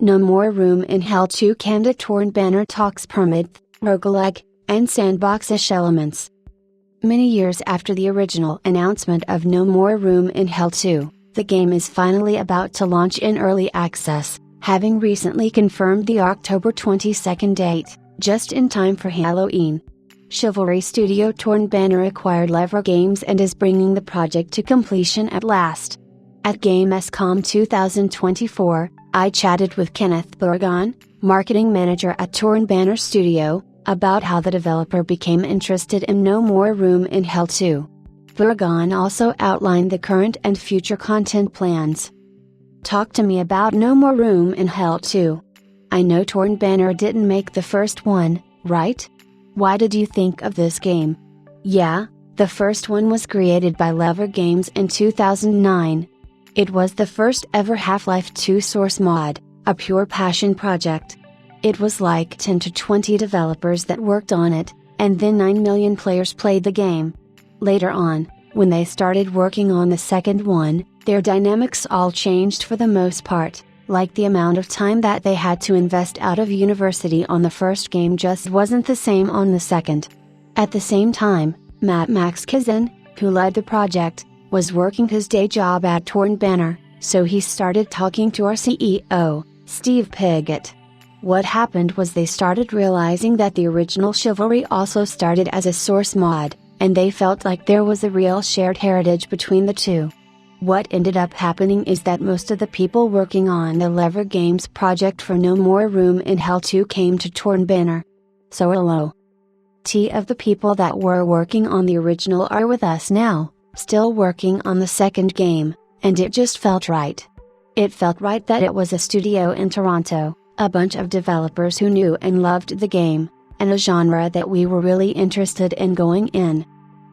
No More Room in Hell 2 QandA Torn Banner talks Permadeath, Roguelike, and Sandbox-ish elements. Many years after the original announcement of No More Room in Hell 2, the game is finally about to launch in early access, having recently confirmed the October 22nd date, just in time for Halloween. Chivalry studio Torn Banner acquired Lever Games and is bringing the project to completion at last. At Gamescom 2024, I chatted with Kenneth Burgon, marketing manager at Torn Banner Studio, about how the developer became interested in No More Room in Hell 2. Burgon also outlined the current and future content plans. Talk to me about No More Room in Hell 2. I know Torn Banner didn't make the first one, right? Why did you think of this game? Yeah, the first one was created by Lever Games in 2009. It was the first ever Half-Life 2 source mod, a pure passion project. It was like 10 to 20 developers that worked on it, and then 9 million players played the game. Later on, when they started working on the second one, their dynamics all changed for the most part, like the amount of time that they had to invest out of university on the first game just wasn't the same on the second. At the same time, Max Kazan, who led the project, was working his day job at Torn Banner, so he started talking to our CEO, Steve Piggott. What happened was they started realizing that the original Chivalry also started as a source mod, and they felt like there was a real shared heritage between the two. What ended up happening is that most of the people working on the Lever Games project for No More Room in Hell 2 came to Torn Banner. So a of the people that were working on the original are with us now, still working on the second game, and it just felt right. It felt right that it was a studio in Toronto, a bunch of developers who knew and loved the game, and a genre that we were really interested in going in.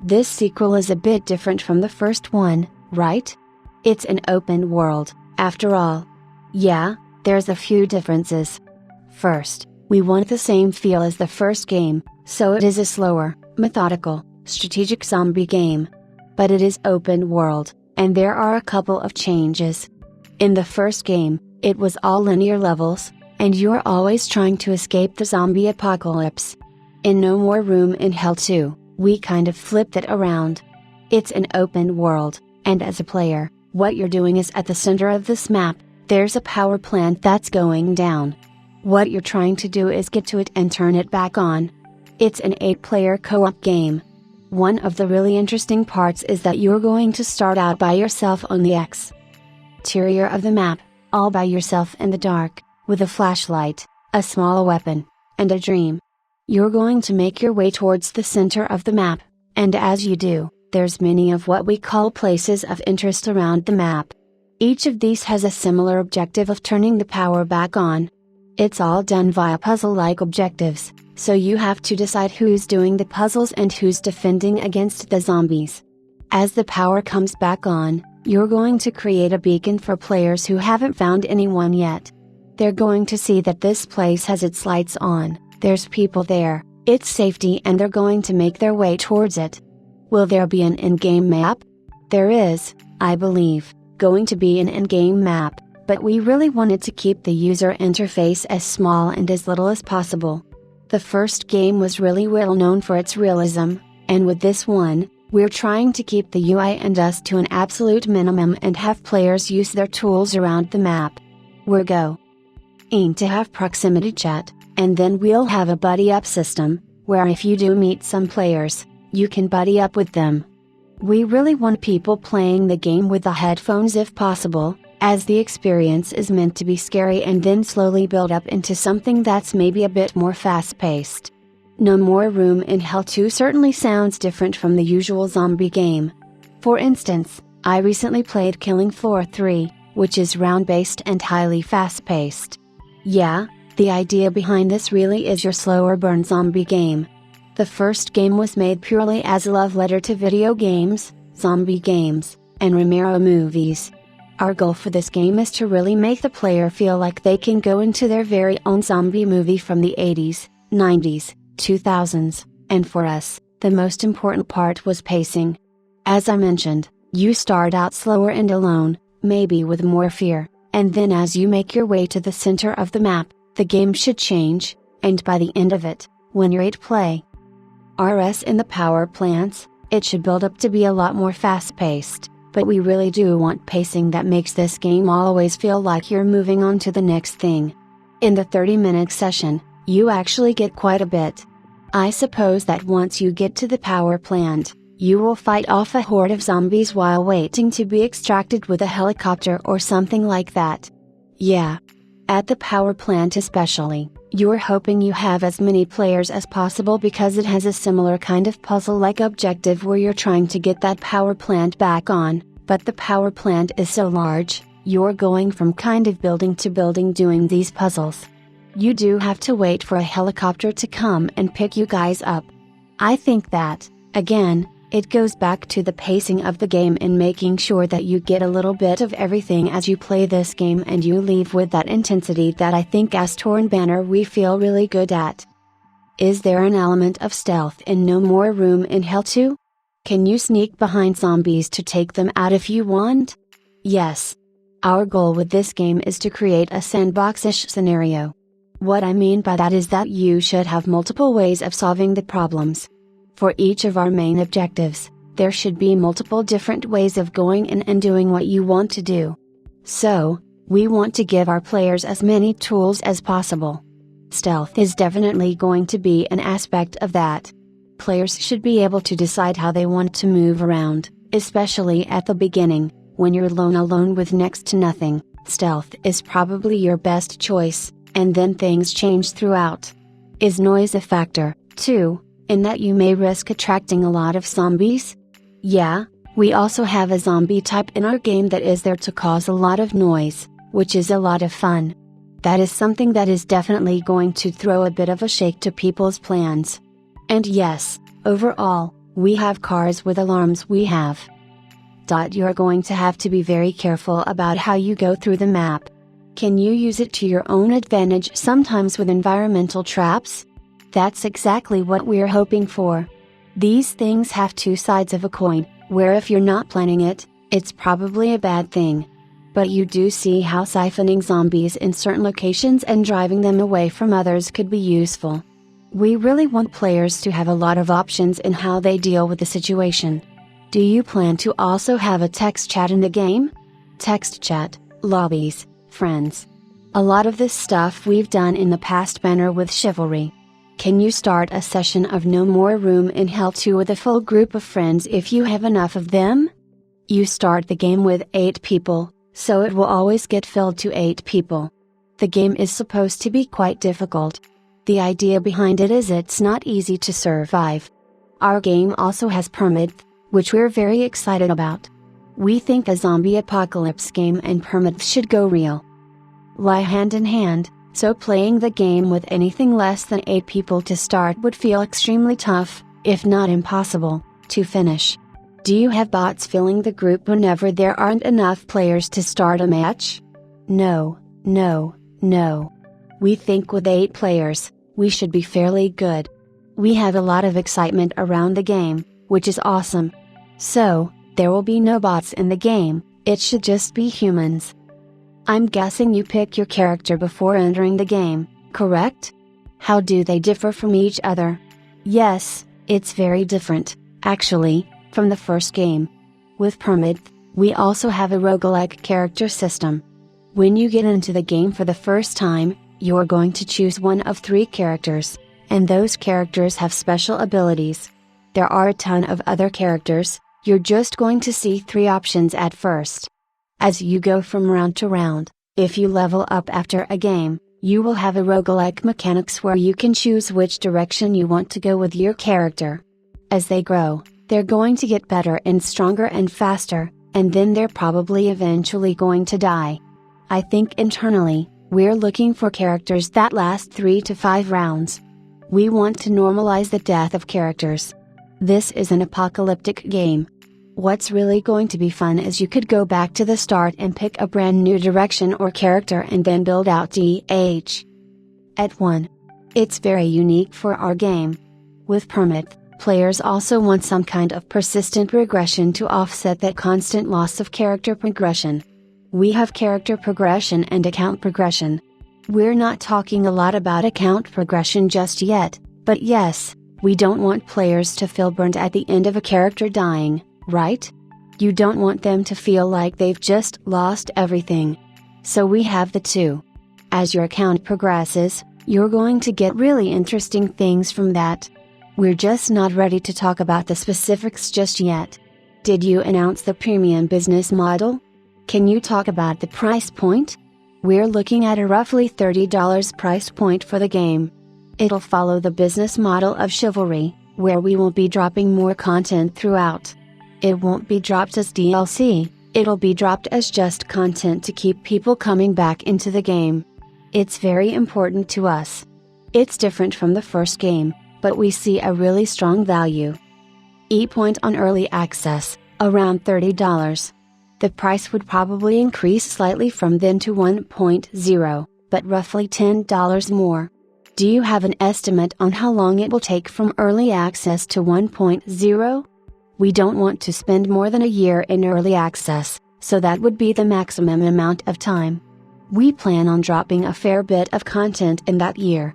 This sequel is a bit different from the first one, right? It's an open world, after all. Yeah, there's a few differences. First, we want the same feel as the first game, so it is a slower, methodical, strategic zombie game. But it is open world, and there are a couple of changes. In the first game, it was all linear levels, and you're always trying to escape the zombie apocalypse. In No More Room in Hell 2, we kind of flipped it around. It's an open world, and as a player, what you're doing is at the center of this map, there's a power plant that's going down. What you're trying to do is get to it and turn it back on. It's an 8-player co-op game. One of the really interesting parts is that you're going to start out by yourself on the exterior of the map, all by yourself in the dark, with a flashlight, a small weapon, and a dream. You're going to make your way towards the center of the map, and as you do, there's many of what we call places of interest around the map. Each of these has a similar objective of turning the power back on. It's all done via puzzle-like objectives, so you have to decide who's doing the puzzles and who's defending against the zombies. As the power comes back on, you're going to create a beacon for players who haven't found anyone yet. They're going to see that this place has its lights on, there's people there, it's safety, and they're going to make their way towards it. Will there be an in-game map? There is, I believe, going to be an in-game map, but we really wanted to keep the user interface as small and as little as possible. The first game was really well known for its realism, and with this one, we're trying to keep the UI and us to an absolute minimum and have players use their tools around the map. We're going to have proximity chat, and then we'll have a buddy up system, where if you do meet some players, you can buddy up with them. We really want people playing the game with the headphones if possible, as the experience is meant to be scary and then slowly build up into something that's maybe a bit more fast-paced. No More Room in Hell 2 certainly sounds different from the usual zombie game. For instance, I recently played Killing Floor 3, which is round-based and highly fast-paced. Yeah, the idea behind this really is your slower burn zombie game. The first game was made purely as a love letter to video games, zombie games, and Romero movies. Our goal for this game is to really make the player feel like they can go into their very own zombie movie from the 80s, 90s, 2000s, and for us, the most important part was pacing. As I mentioned, you start out slower and alone, maybe with more fear, And then as you make your way to the center of the map, the game should change, and by the end of it, when you're 8 play RS in the power plants, it should build up to be a lot more fast-paced, but we really do want pacing that makes this game always feel like you're moving on to the next thing. In the 30-minute session, you actually get quite a bit. I suppose that once you get to the power plant, you will fight off a horde of zombies while waiting to be extracted with a helicopter or something like that. Yeah. At the power plant especially, you're hoping you have as many players as possible because it has a similar kind of puzzle-like objective where you're trying to get that power plant back on, but the power plant is so large, you're going from kind of building to building doing these puzzles. You do have to wait for a helicopter to come and pick you guys up. I think that, again, it goes back to the pacing of the game and making sure that you get a little bit of everything as you play this game and you leave with that intensity that I think as Torn Banner we feel really good at. Is there an element of stealth in No More Room in Hell 2? Can you sneak behind zombies to take them out if you want? Yes. Our goal with this game is to create a sandbox-ish scenario. What I mean by that is that you should have multiple ways of solving the problems. For each of our main objectives, there should be multiple different ways of going in and doing what you want to do. So, we want to give our players as many tools as possible. Stealth is definitely going to be an aspect of that. Players should be able to decide how they want to move around, especially at the beginning, when you're alone with next to nothing. Stealth is probably your best choice, and then things change throughout. Is noise a factor, too? In that you may risk attracting a lot of zombies? Yeah, we also have a zombie type in our game that is there to cause a lot of noise, which is a lot of fun. That is something that is definitely going to throw a bit of a shake to people's plans. And yes, overall, we have cars with alarms we have. You're going to have to be very careful about how you go through the map. Can you use it to your own advantage sometimes with environmental traps? That's exactly what we're hoping for. These things have two sides of a coin, where if you're not planning it, it's probably a bad thing. But you do see how siphoning zombies in certain locations and driving them away from others could be useful. We really want players to have a lot of options in how they deal with the situation. Do you plan to also have a text chat in the game? Text chat, lobbies, friends. A lot of this stuff we've done in the past banner with Chivalry. Can you start a session of No More Room in Hell 2 with a full group of friends if you have enough of them? You start the game with 8 people, so it will always get filled to 8 people. The game is supposed to be quite difficult. The idea behind it is it's not easy to survive. Our game also has Permadeath, which we're very excited about. We think a zombie apocalypse game and Permadeath should go real. Lie hand in hand. So playing the game with anything less than 8 people to start would feel extremely tough, if not impossible, to finish. Do you have bots filling the group whenever there aren't enough players to start a match? No. We think with 8 players, we should be fairly good. We have a lot of excitement around the game, which is awesome. So, there will be no bots in the game, it should just be humans. I'm guessing you pick your character before entering the game, correct? How do they differ from each other? Yes, it's very different, actually, from the first game. With Permadeath, we also have a roguelike character system. When you get into the game for the first time, you're going to choose one of 3 characters, and those characters have special abilities. There are a ton of other characters, you're just going to see 3 options at first. As you go from round to round, if you level up after a game, you will have a roguelike mechanics where you can choose which direction you want to go with your character. As they grow, they're going to get better and stronger and faster, and then they're probably eventually going to die. I think internally, we're looking for characters that last 3 to 5 rounds. We want to normalize the death of characters. This is an apocalyptic game. What's really going to be fun is you could go back to the start and pick a brand new direction or character and then build out DH. At 1. It's very unique for our game. With Permadeath, players also want some kind of persistent regression to offset that constant loss of character progression. We have character progression and account progression. We're not talking a lot about account progression just yet, but yes, we don't want players to feel burned at the end of a character dying, right? You don't want them to feel like they've just lost everything. So we have the two. As your account progresses, you're going to get really interesting things from that. We're just not ready to talk about the specifics just yet. Did you announce the premium business model? Can you talk about the price point? We're looking at a roughly $30 price point for the game. It'll follow the business model of Chivalry, where we will be dropping more content throughout. It won't be dropped as DLC, it'll be dropped as just content to keep people coming back into the game. It's very important to us. It's different from the first game, but we see a really strong value. E-point on early access, around $30. The price would probably increase slightly from then to 1.0, but roughly $10 more. Do you have an estimate on how long it will take from early access to 1.0? We don't want to spend more than a year in early access, so that would be the maximum amount of time. We plan on dropping a fair bit of content in that year.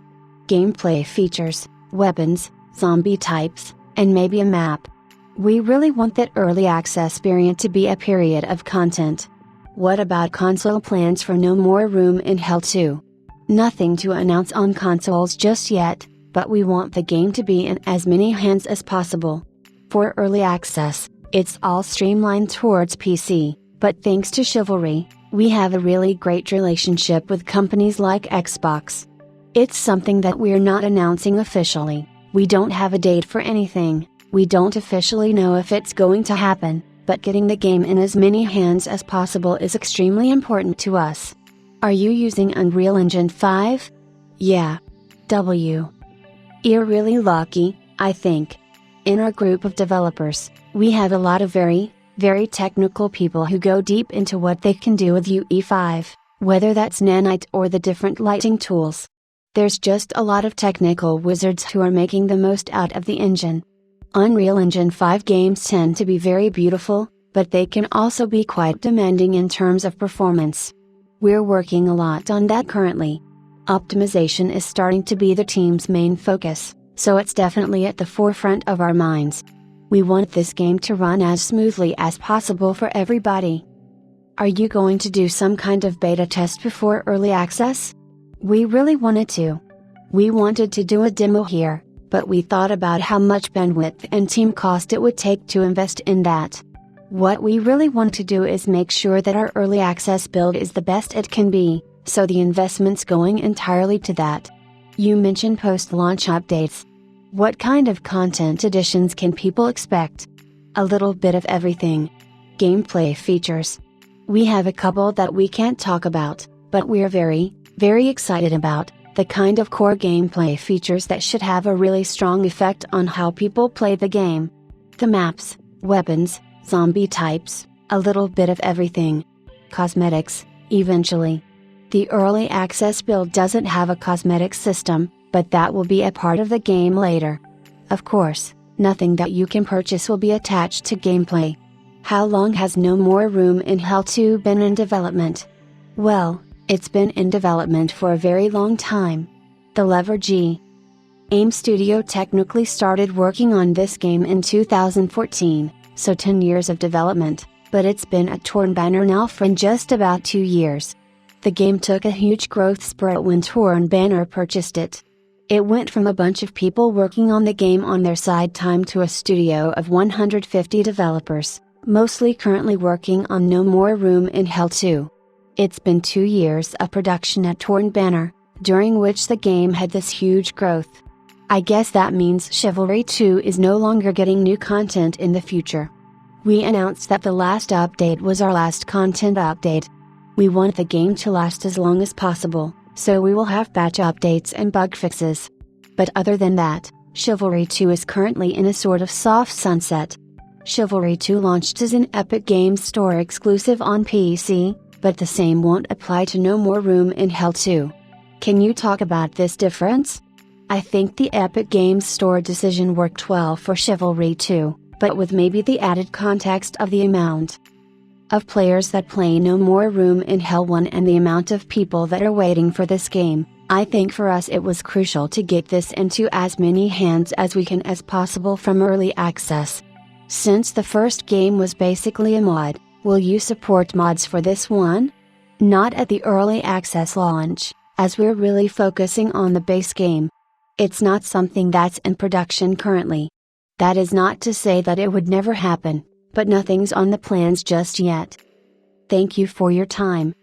Gameplay features, weapons, zombie types, and maybe a map. We really want that early access period to be a period of content. What about console plans for No More Room in Hell 2? Nothing to announce on consoles just yet, but we want the game to be in as many hands as possible. For early access, it's all streamlined towards PC, but thanks to Chivalry, we have a really great relationship with companies like Xbox. It's something that we're not announcing officially. We don't have a date for anything. We don't officially know if it's going to happen, but getting the game in as many hands as possible is extremely important to us. Are you using Unreal Engine 5? Yeah. You're really lucky, I think. In our group of developers, we have a lot of very technical people who go deep into what they can do with UE5, whether that's nanite or the different lighting tools. There's just a lot of technical wizards who are making the most out of the engine. Unreal Engine 5 games tend to be very beautiful, but they can also be quite demanding in terms of performance. We're working a lot on that currently. Optimization is starting to be the team's main focus, so it's definitely at the forefront of our minds. We want this game to run as smoothly as possible for everybody. Are you going to do some kind of beta test before early access? We really wanted to. We wanted to do a demo here, but we thought about how much bandwidth and team cost it would take to invest in that. What we really want to do is make sure that our early access build is the best it can be, so the investment's going entirely to that. You mentioned post-launch updates. What kind of content additions can people expect? A little bit of everything. Gameplay features. We have a couple that we can't talk about, but we're very excited about. The kind of core gameplay features that should have a really strong effect on how people play the game. The maps, weapons, zombie types, a little bit of everything. Cosmetics, eventually. The early access build doesn't have a cosmetic system, but that will be a part of the game later. Of course, nothing that you can purchase will be attached to gameplay. How long has No More Room in Hell 2 been in development? Well, it's been in development for a very long time. The Lever G. AIM Studio technically started working on this game in 2014, so 10 years of development, but it's been at Torn Banner now for just about 2 years. The game took a huge growth spurt when Torn Banner purchased it. It went from a bunch of people working on the game on their side time to a studio of 150 developers, mostly currently working on No More Room in Hell 2. It's been 2 years of production at Torn Banner, during which the game had this huge growth. I guess that means Chivalry 2 is no longer getting new content in the future. We announced that the last update was our last content update. We want the game to last as long as possible, so we will have patch updates and bug fixes. But other than that, Chivalry 2 is currently in a sort of soft sunset. Chivalry 2 launched as an Epic Games Store exclusive on PC, but the same won't apply to No More Room in Hell 2. Can you talk about this difference? I think the Epic Games Store decision worked well for Chivalry 2, but with maybe the added context of the amount of players that play No More Room in Hell 1 and the amount of people that are waiting for this game, I think for us it was crucial to get this into as many hands as we can as possible from early access. Since the first game was basically a mod, will you support mods for this one? Not at the early access launch, as we're really focusing on the base game. It's not something that's in production currently. That is not to say that it would never happen, but nothing's on the plans just yet. Thank you for your time.